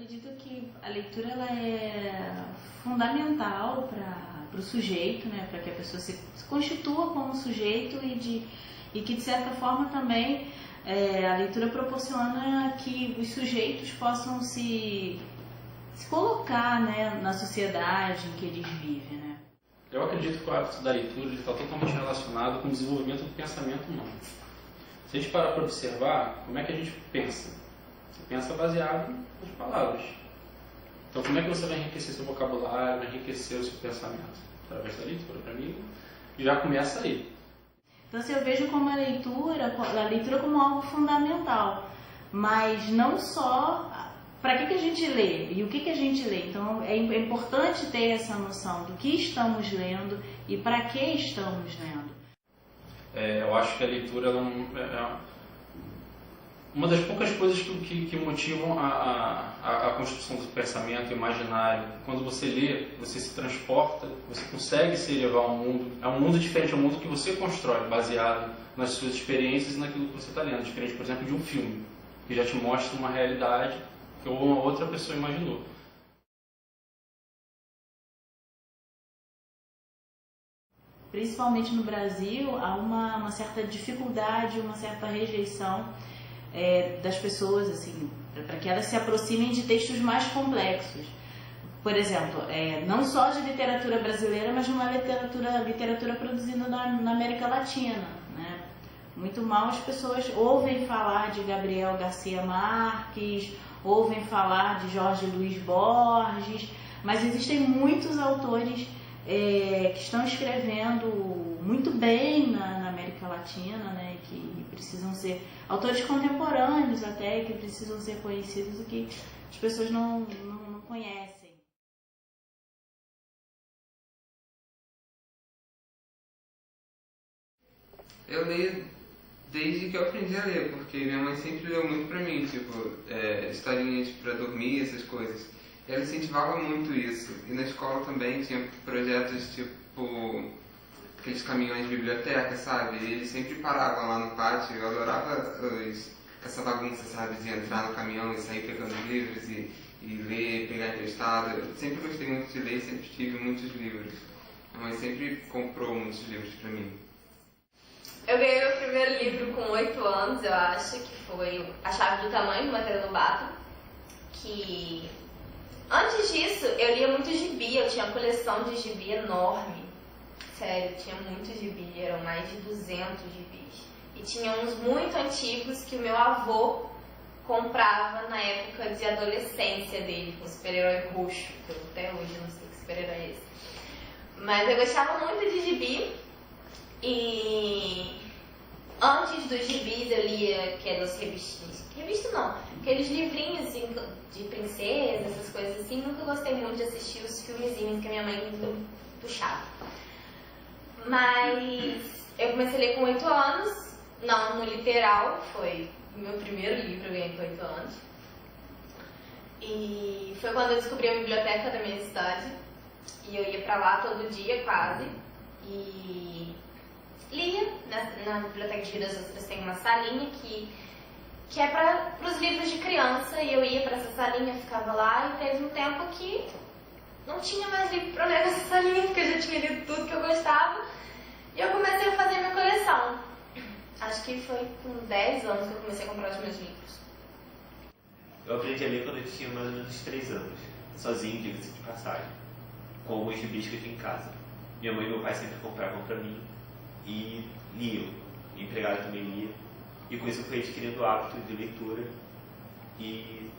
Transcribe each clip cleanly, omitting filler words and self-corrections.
acredito que a leitura ela é fundamental para o sujeito, né? Para que a pessoa se constitua como sujeito e que, de certa forma, também a leitura proporciona que os sujeitos possam se colocar, né, na sociedade em que eles vivem, né? Eu acredito que o hábito da leitura está totalmente relacionado com o desenvolvimento do pensamento humano. Se a gente parar para observar, como é que a gente pensa? Você pensa baseado nas palavras. Então, como é que você vai enriquecer seu vocabulário, vai enriquecer o seu pensamento? Através da leitura, para mim, já começa aí. Então, assim, eu vejo como a leitura como algo fundamental, mas não só para que a gente lê e o que a gente lê. Então, é importante ter essa noção do que estamos lendo e para que estamos lendo. Eu acho que a leitura é uma das poucas coisas que motivam a construção do pensamento imaginário. Quando você lê, você se transporta, você consegue se elevar ao mundo. É um mundo diferente, é um mundo que você constrói, baseado nas suas experiências e naquilo que você está lendo. Diferente, por exemplo, de um filme, que já te mostra uma realidade que uma outra pessoa imaginou. Principalmente no Brasil, há uma certa dificuldade, uma certa rejeição das pessoas, assim, para que elas se aproximem de textos mais complexos. Por exemplo, não só de literatura brasileira, mas de uma literatura produzida na América Latina, né? Muito mal as pessoas ouvem falar de Gabriel Garcia Marques, ouvem falar de Jorge Luis Borges, mas existem muitos autores que estão escrevendo muito bem na América Latina, né, que precisam ser autores contemporâneos até, que precisam ser conhecidos e que as pessoas não conhecem. Eu leio desde que eu aprendi a ler, porque minha mãe sempre leu muito pra mim, tipo, historinhas pra dormir, essas coisas. E ela incentivava muito isso. E na escola também tinha projetos tipo aqueles caminhões de biblioteca, sabe? E eles sempre paravam lá no pátio. Eu adorava essa bagunça, sabe? De entrar no caminhão e sair pegando livros e ler, pegar emprestado. Eu sempre gostei muito de ler e sempre tive muitos livros. Minha mãe sempre comprou muitos livros pra mim. Eu ganhei meu primeiro livro com 8 anos, eu acho, que foi A Chave do Tamanho, do Monteiro Lobato, que... Antes disso, eu lia muito gibi, eu tinha uma coleção de gibi enorme. Sério, tinha muito gibi, eram mais de 200 gibis. E tinha uns muito antigos que o meu avô comprava na época de adolescência dele, com o super-herói roxo, que eu até hoje não sei que super-herói é esse. Mas eu gostava muito de gibi, e antes dos gibis eu lia aquelas revistinhas. Revista não, aqueles livrinhos assim, de princesa, essas coisas assim. Nunca gostei muito de assistir os filmezinhos que a minha mãe me puxava. Mas eu comecei a ler com 8 anos, não no literal, foi o meu primeiro livro, eu ganhei com 8 anos. E foi quando eu descobri a biblioteca da minha cidade. E eu ia pra lá todo dia, quase. E lia, na Biblioteca de Vidas Ostras tem uma salinha que é para os livros de criança, e eu ia para essa salinha, ficava lá, e teve um tempo que não tinha mais livro para ler nessa salinha, porque eu já tinha lido tudo que eu gostava, e eu comecei a fazer minha coleção. Acho que foi com 10 anos que eu comecei a comprar os meus livros. Eu aprendi a ler quando eu tinha mais ou menos 3 anos, sozinho, diga-se de passagem, com os gibis que eu tinha em casa. Minha mãe e meu pai sempre compravam para mim e liam, a empregada também lia. E com isso eu fui adquirindo o hábito de leitura e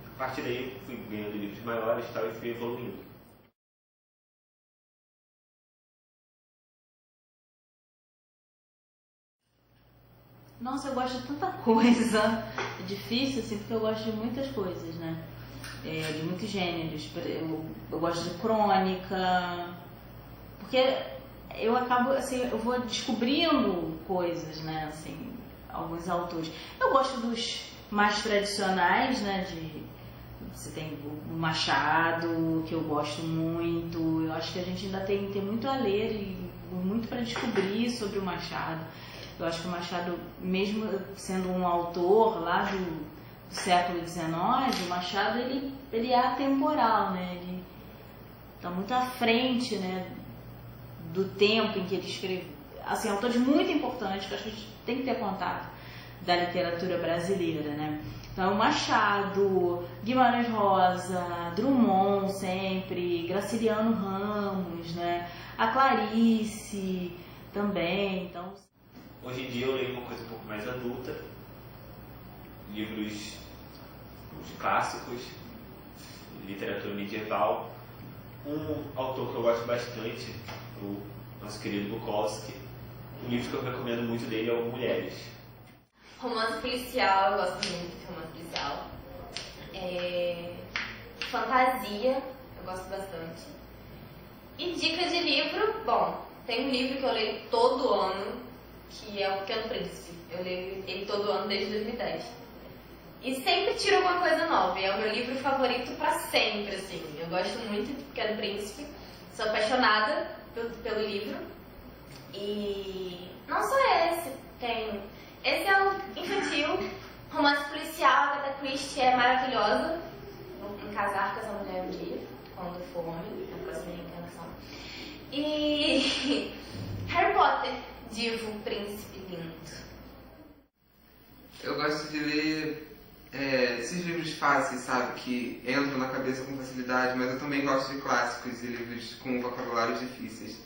a partir daí eu fui ganhando livros maiores e tal, e fui evoluindo. Nossa, eu gosto de tanta coisa. É difícil, assim, porque eu gosto de muitas coisas, né? De muitos gêneros. Eu gosto de crônica, porque eu acabo, assim, eu vou descobrindo coisas, né, assim, alguns autores. Eu gosto dos mais tradicionais, né, você tem o Machado, que eu gosto muito. Eu acho que a gente ainda tem muito a ler e muito para descobrir sobre o Machado. Eu acho que o Machado, mesmo sendo um autor lá do século XIX, o Machado ele é atemporal, né? Ele está muito à frente, né, do tempo em que ele escreveu. Assim, autores muito importantes que a gente tem que ter contato da literatura brasileira, né? Então, Machado, Guimarães Rosa, Drummond sempre, Graciliano Ramos, né? A Clarice também. Então, hoje em dia eu leio uma coisa um pouco mais adulta, livros clássicos, literatura medieval. Um autor que eu gosto bastante, o nosso querido Bukowski, um livro que eu recomendo muito dele é o Mulheres. Romance policial, eu gosto muito de romance policial. Fantasia, eu gosto bastante. E dica de livro, bom, tem um livro que eu leio todo ano, que é O Pequeno Príncipe. Eu leio ele todo ano desde 2010. E sempre tiro alguma coisa nova, e é o meu livro favorito pra sempre, assim. Eu gosto muito de Pequeno Príncipe, sou apaixonada pelo livro. E não só esse, tem... Esse é o infantil, romance policial, Agatha Christie é maravilhosa. Vou me casar com essa mulher um dia, quando for homem, na próxima reencarnação. E Harry Potter, Divo, Príncipe Lindo. Eu gosto de ler esses livros fáceis, sabe, que entram na cabeça com facilidade, mas eu também gosto de clássicos e livros com vocabulários difíceis.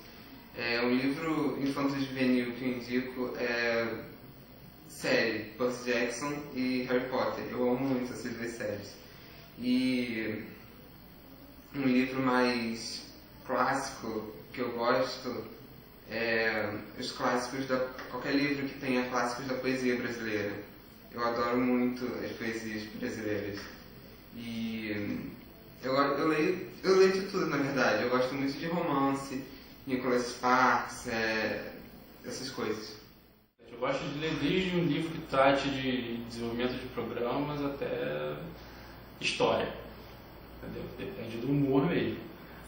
Um livro infanto-juvenil que eu indico é série Percy Jackson e Harry Potter. Eu amo muito essas duas séries. E um livro mais clássico que eu gosto é os clássicos qualquer livro que tenha clássicos da poesia brasileira. Eu adoro muito as poesias brasileiras. E eu leio de tudo, na verdade. Eu gosto muito de romance, Nicholas Sparks, essas coisas. Eu gosto de ler desde um livro que trate de desenvolvimento de programas até história. Entendeu? Depende do humor mesmo.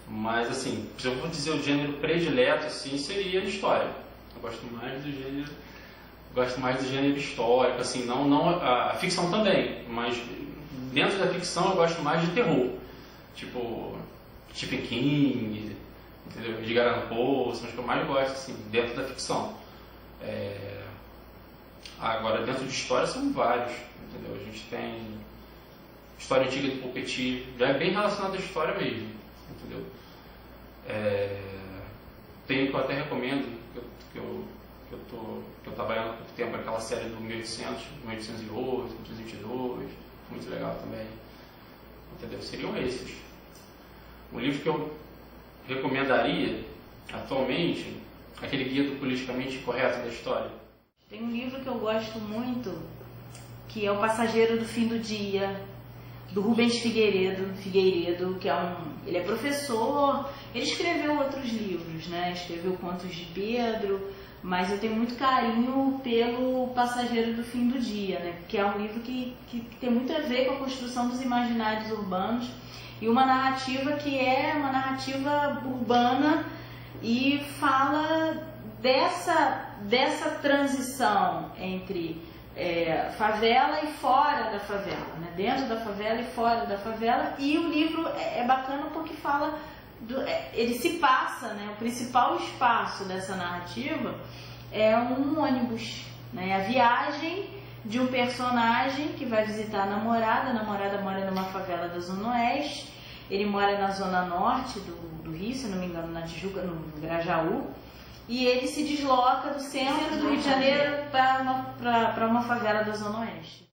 Mas, assim, se eu for dizer o gênero predileto, assim, seria história. Eu gosto mais do gênero histórico, assim, não a ficção também, mas dentro da ficção eu gosto mais de terror. Tipo, Stephen King, entendeu? Edgar Allan Poe, são os que eu mais gosto, assim, dentro da ficção. Agora, dentro de história são vários, entendeu? A gente tem história antiga do Popetit, já é bem relacionado à história mesmo, entendeu? Tem que eu até recomendo, que eu tô trabalhando há pouco tempo, aquela série do 1800, 1808, 1822, muito legal também, entendeu? Seriam esses. Um livro que eu recomendaria atualmente, aquele Guia do Politicamente Incorreto da História. Tem um livro que eu gosto muito, que é O Passageiro do Fim do Dia, do Rubens Figueiredo, que ele é professor, ele escreveu outros livros, né? Escreveu Contos de Pedro, mas eu tenho muito carinho pelo Passageiro do Fim do Dia, né? Que é um livro que tem muito a ver com a construção dos imaginários urbanos e uma narrativa que é uma narrativa urbana e fala dessa transição entre favela e fora da favela, né? Dentro da favela e fora da favela. E o livro é bacana porque fala ele se passa, né? O principal espaço dessa narrativa é um ônibus, né? A viagem de um personagem que vai visitar a namorada mora numa favela da Zona Oeste, ele mora na Zona Norte do Rio, se não me engano, na Tijuca, no Grajaú. E ele se desloca do centro do Rio de Janeiro para uma favela da Zona Oeste.